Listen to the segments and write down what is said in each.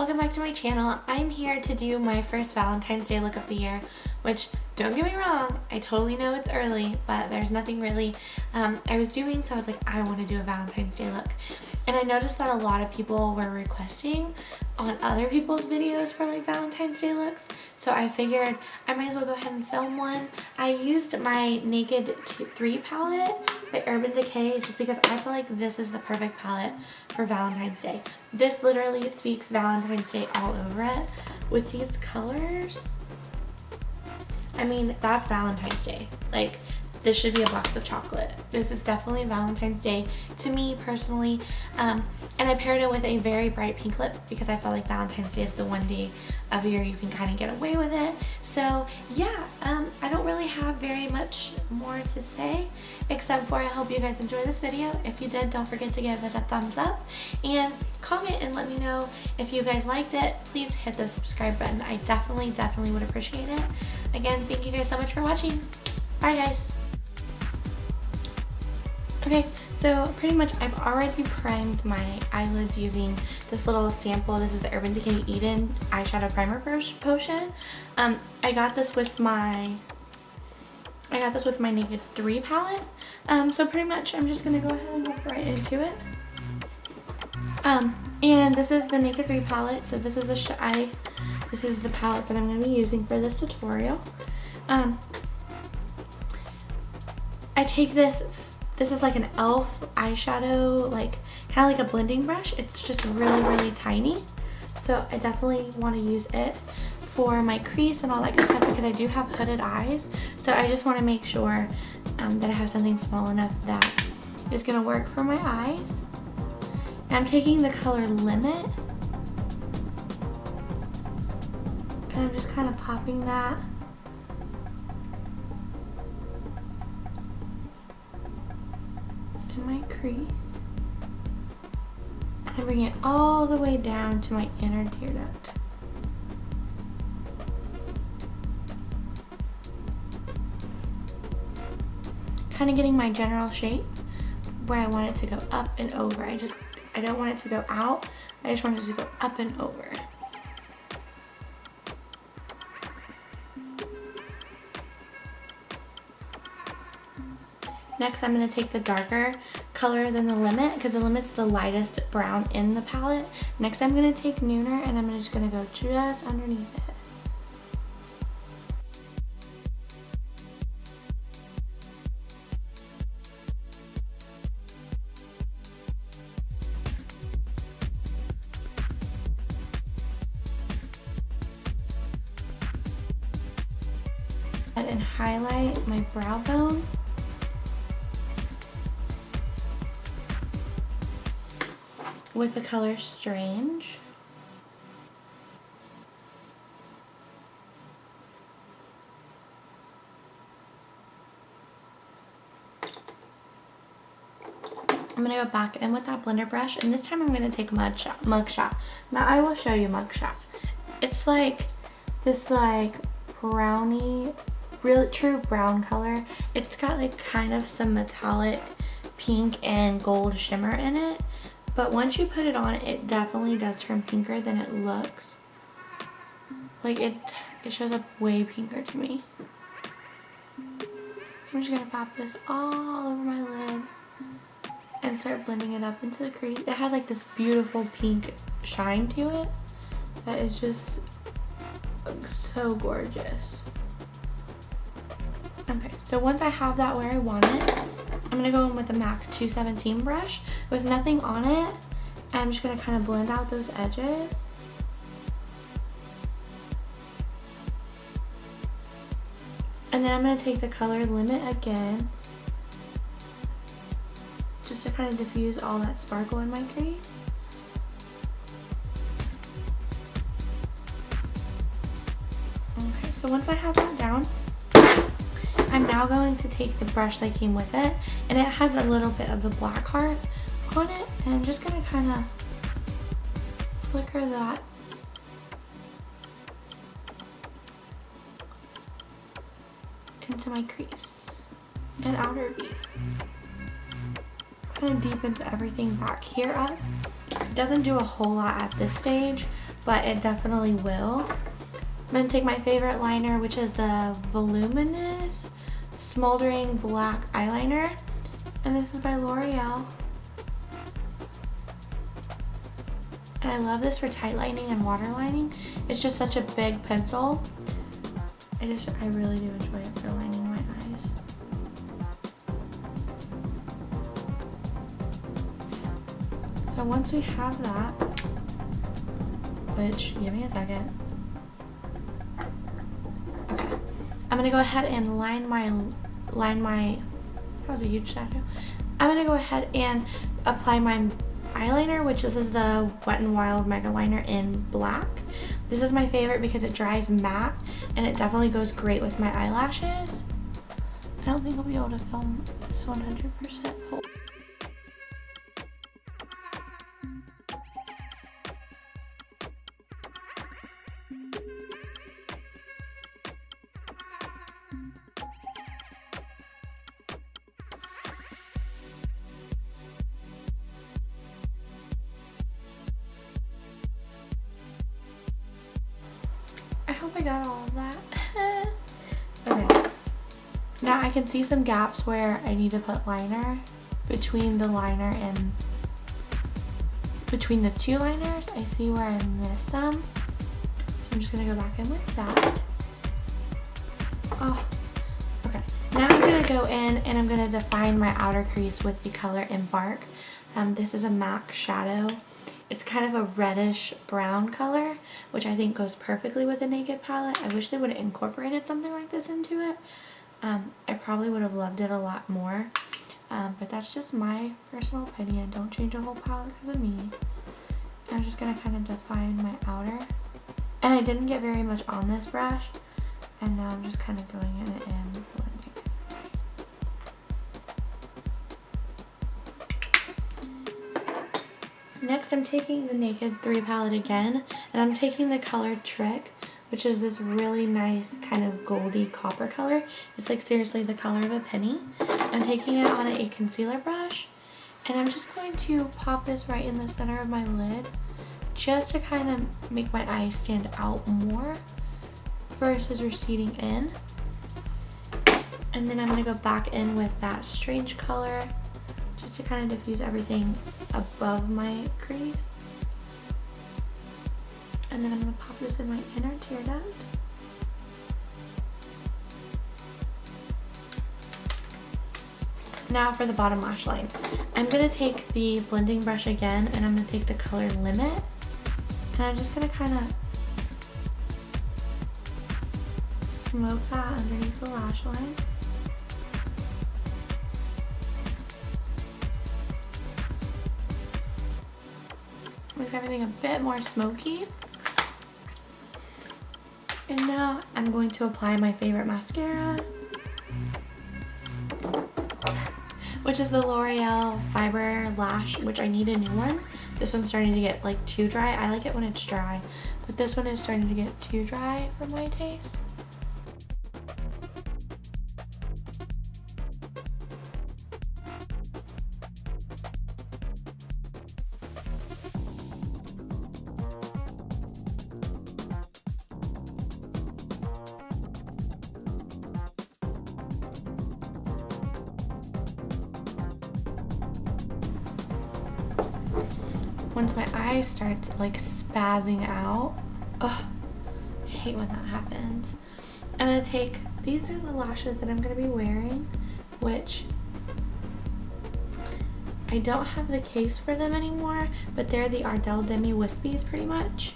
Welcome back to my channel. I'm here to do my first Valentine's Day look of the year, which, don't get me wrong, I totally know it's early, but there's nothing really I was doing, so I was like, I want to do a Valentine's Day look. And I noticed that a lot of people were requesting on other people's videos for like Valentine's Day looks, so I figured I might as well go ahead and film one. I used my Naked 3 palette by Urban Decay just because I feel like this is the perfect palette for Valentine's Day. This literally speaks Valentine's Day all over it with these colors. I mean, that's Valentine's Day. Like, this should be a box of chocolate. This is definitely Valentine's Day to me personally. And I paired it with a very bright pink lip because I felt like Valentine's Day is the one day of year you can kind of get away with it. So yeah, I don't really have very much more to say except for I hope you guys enjoyed this video. If you did, don't forget to give it a thumbs up and comment and let me know if you guys liked it. Please hit the subscribe button. I definitely would appreciate it. Again, thank you guys so much for watching. Bye guys. Okay, so pretty much I've already primed my eyelids using this little sample. This is the Urban Decay Eden eyeshadow primer potion. I got this with my Naked 3 palette. So pretty much I'm just gonna go ahead and get right into it. And this is the Naked 3 palette. So this is this is the palette that I'm gonna be using for this tutorial. I take this is like an e.l.f. eyeshadow, like kind of like a blending brush. It's just really tiny. So I definitely want to use it for my crease and all that good stuff because I do have hooded eyes. So I just want to make sure that I have something small enough that is going to work for my eyes. And I'm taking the color Limit. And I'm just kind of popping that in my crease. And I bring it all the way down to my inner tear duct. Kind of getting my general shape where I want it to go up and over. I don't want it to go out. I just want it to go up and over. Next, I'm going to take the darker color than the Limit because the Limit's the lightest brown in the palette. Next, I'm going to take Nooner and I'm just going to go just underneath it. And highlight my brow bone. With the color Strange. I'm going to go back in with that blender brush, and this time I'm going to take Mugshot. Now I will show you Mugshot. It's like this like brownie, real true brown color. It's got like kind of some metallic pink and gold shimmer in it. But once you put it on, it definitely does turn pinker than it looks. Like it shows up way pinker to me. I'm just gonna pop this all over my lid and start blending it up into the crease. It has like this beautiful pink shine to it that is just so gorgeous. Okay, so once I have that where I want it, I'm going to go in with the MAC 217 brush with nothing on it. And I'm just going to kind of blend out those edges. And then I'm going to take the color Limit again, just to kind of diffuse all that sparkle in my crease. Okay, so once I have that down, I'm now going to take the brush that came with it, and it has a little bit of the black heart on it, and I'm just going to kind of flicker that into my crease and outer V. Kind of deepens everything back here up. It doesn't do a whole lot at this stage, but it definitely will. I'm going to take my favorite liner, which is the Voluminous Smoldering Black Eyeliner. And this is by L'Oreal. And I love this for tight lining and water lining. It's just such a big pencil. I really do enjoy it for lining my eyes. So once we have that, which, give me a second. Okay, I'm gonna go ahead and line my, that was a huge shadow. I'm gonna go ahead and apply my eyeliner, which this is the Wet n Wild Mega Liner in black. This is my favorite because it dries matte and it definitely goes great with my eyelashes. I don't think I'll be able to film this 100% whole. I hope I got all of that. Okay. Now I can see some gaps where I need to put liner between the liner and between the two liners. I see where I missed some. So I'm just gonna go back in with that. Oh, okay. Now I'm gonna go in and I'm gonna define my outer crease with the color Embark. This is a MAC shadow. It's kind of a reddish brown color, which I think goes perfectly with the Naked palette. I wish they would have incorporated something like this into it. I probably would have loved it a lot more, but that's just my personal opinion. Don't change a whole palette because of me. I'm just going to kind of define my outer. And I didn't get very much on this brush, and now I'm just kind of going in and blending. Next, I'm taking the Naked 3 palette again, and I'm taking the color Trick, which is this really nice kind of goldy copper color. It's like seriously the color of a penny. I'm taking it on a concealer brush, and I'm just going to pop this right in the center of my lid, just to kind of make my eyes stand out more versus receding in. And then I'm going to go back in with that strange color, just to kind of diffuse everything above my crease. And then I'm going to pop this in my inner tear duct. Now for the bottom lash line. I'm going to take the blending brush again, and I'm going to take the color Limit. And I'm just going to kind of smoke that underneath the lash line. Makes everything a bit more smoky. And now I'm going to apply my favorite mascara, which is the L'Oreal Fiber Lash, which I need a new one. This one's starting to get like too dry. I like it when it's dry, but this one is starting to get too dry for my taste. Once my eye starts like spazzing out, ugh, I hate when that happens. I'm gonna take, these are the lashes that I'm gonna be wearing, which I don't have the case for them anymore, but they're the Ardell Demi Wispies pretty much.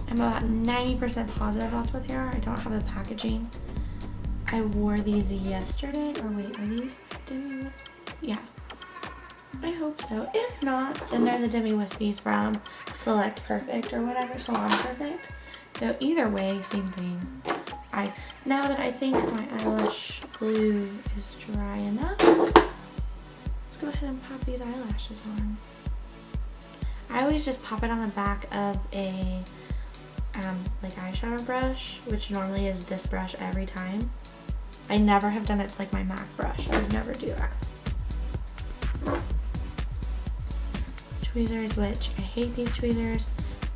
I'm about 90% positive that's what they are. I don't have the packaging. I wore these yesterday, or wait, are these Demi Wispies? Yeah. I hope so. If not, then they're the Demi Wispies from Select Perfect or whatever, Salon Perfect. So either way, same thing. Now that I think my eyelash glue is dry enough, let's go ahead and pop these eyelashes on. I always just pop it on the back of a like eyeshadow brush, which normally is this brush every time. I never have done it to like my MAC brush. I would never do that. Tweezers, which I hate these tweezers.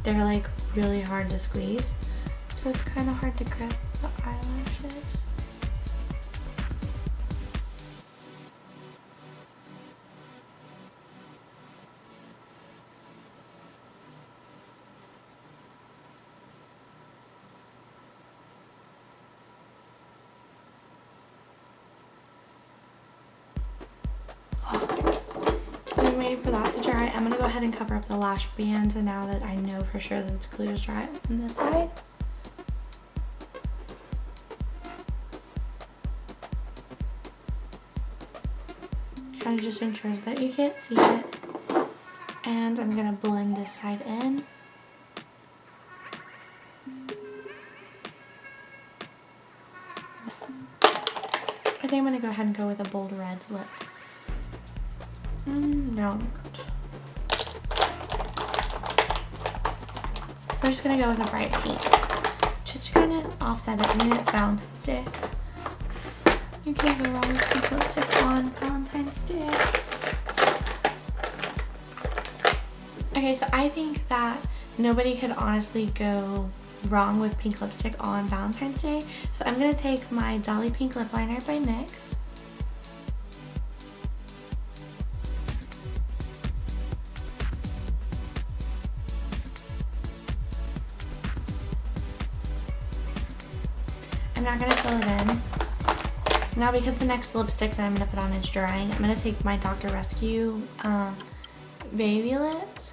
They're like really hard to squeeze. So it's kind of hard to grip the eyelashes. I'm waiting for that to dry. I'm gonna go ahead and cover up the lash band now that I know for sure that the glue is dry on this side. Kind of just ensures that you can't see it. And I'm gonna blend this side in. I think I'm gonna go ahead and go with a bold red lip. No. We're just gonna go with a bright pink. Just to kind of offset it. I mean, it's Valentine's Day. You can't go wrong with pink lipstick on Valentine's Day. Okay, so I think that nobody could honestly go wrong with pink lipstick on Valentine's Day. So I'm going to take my Dolly Pink Lip Liner by NYX. I'm not going to fill it in. Now, because the next lipstick that I'm going to put on is drying, I'm going to take my Dr. Rescue Baby Lips.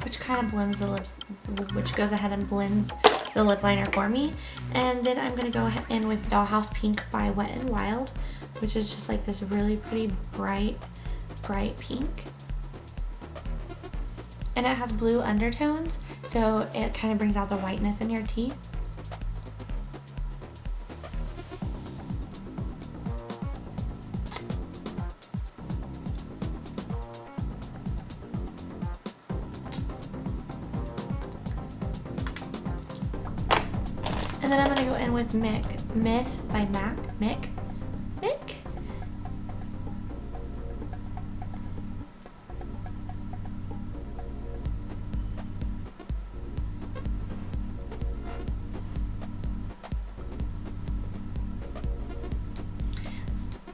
Which kind of blends the lips, which goes ahead and blends the lip liner for me. And then I'm going to go in with Dollhouse Pink by Wet n Wild, which is just like this really pretty bright pink. And it has blue undertones, so it kind of brings out the whiteness in your teeth. And then I'm going to go in with Myth by Mick.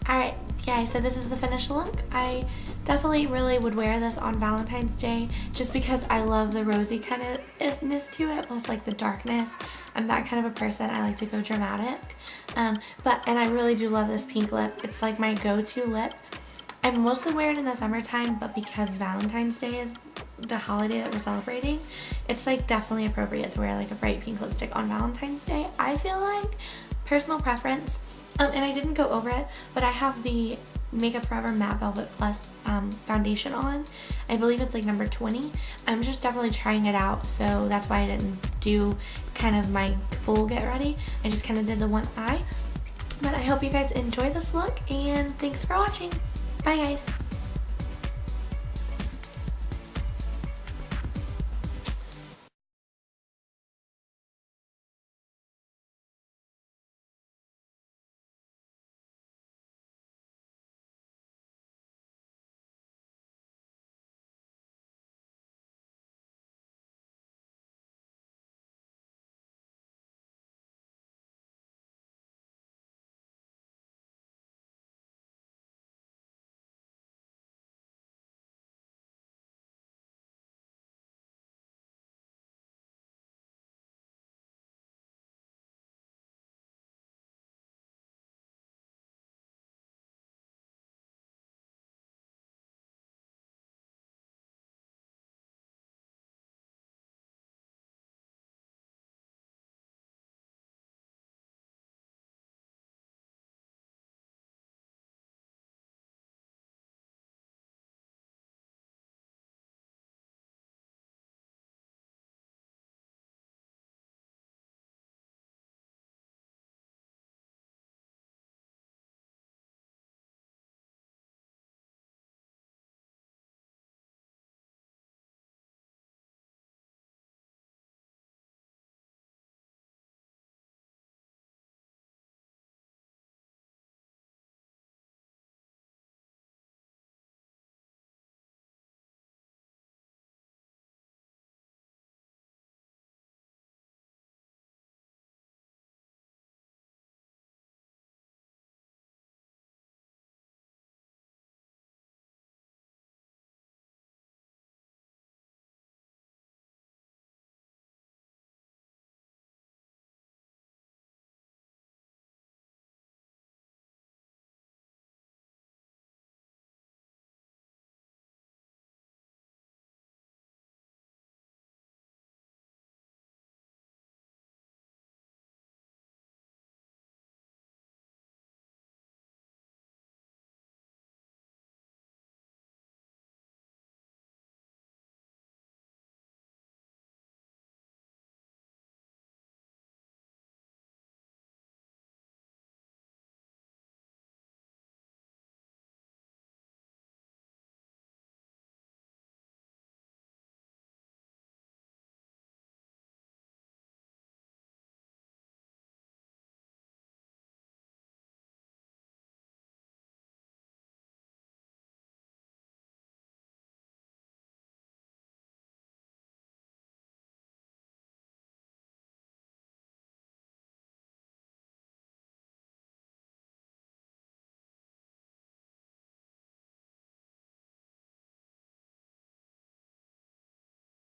Alright, guys, so this is the finished look. I definitely really would wear this on Valentine's Day just because I love the rosy kind of isness to it, plus like the darkness. I'm that kind of a person. I like to go dramatic. And I really do love this pink lip. It's like my go-to lip. I mostly wear it in the summertime, but because Valentine's Day is the holiday that we're celebrating, it's like definitely appropriate to wear like a bright pink lipstick on Valentine's Day. I feel like, personal preference. And I didn't go over it, but I have the Makeup Forever Matte Velvet Plus foundation on. I believe it's like number 20. I'm just definitely trying it out, so that's why I didn't do kind of my full get ready. I just kind of did the one eye. But I hope you guys enjoy this look, and thanks for watching. Bye, guys.